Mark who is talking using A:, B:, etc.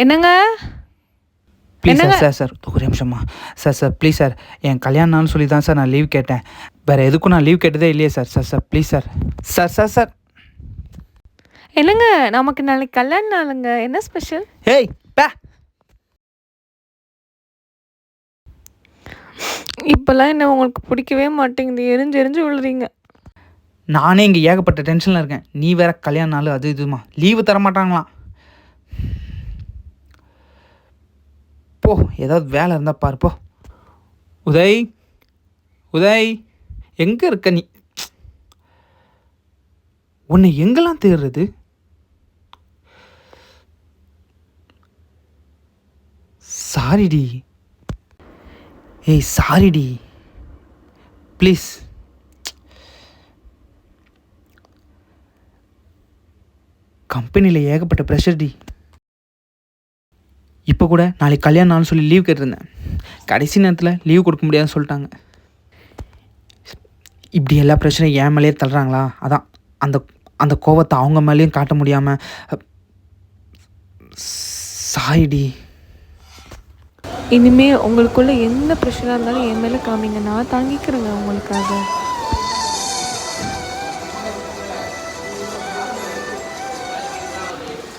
A: என்னங்க?
B: ப்ளீஸ்
A: என்னங்க?
B: சார் ஒரு நிமிஷமா. சார் ப்ளீஸ் சார், என் கல்யாண நாள்னு சொல்லி தான் சார் நான் லீவ் கேட்டேன். வேறு எதுக்கும் நான் லீவ் கேட்டதே இல்லையே சார் ப்ளீஸ் சார்.
A: என்னங்க? நமக்கு நாளைக்கு கல்யாண நாளுங்க. என்ன ஸ்பெஷல்?
B: ஏய் பே.
A: இப்போல்லாம் என்ன உங்களுக்கு பிடிக்கவே மாட்டேங்குது. எரிஞ்சு எரிஞ்சு விழுறீங்க.
B: நானே இங்கே ஏகப்பட்ட டென்ஷனில் இருக்கேன். நீ வேற கல்யாண நாள் அது இதுமா லீவு தர மாட்டாங்களாம். போ, ஏதாவது வேலை இருந்தால் பாரு போ. உதய் எங்கே இருக்க நீ? உன்னை எங்கெல்லாம் தேடுறது? சாரிடி. ஏய் சாரிடி ப்ளீஸ். கம்பெனியில் ஏகப்பட்ட ப்ரெஷர் டி. இப்போ கூட நாளைக்கு கல்யாண நாள்னு சொல்லி லீவ் கேட்டிருந்தேன். கடைசி நேரத்தில் லீவ் கொடுக்க முடியாதுன்னு சொல்லிட்டாங்க. இப்படி எல்லா ப்ரெஷரையும் என் மேலேயே தள்ளுறாங்களா? அதான் அந்த அந்த கோவத்தை அவங்க மேலேயும் காட்ட முடியாமல் சாரிடி.
A: இனிமே உங்களுக்குள்ள எந்த ப்ரெஷராக இருந்தாலும் என் மேலே காமிங்க. நான் தாங்கிக்கிறேங்க உங்களுக்காக.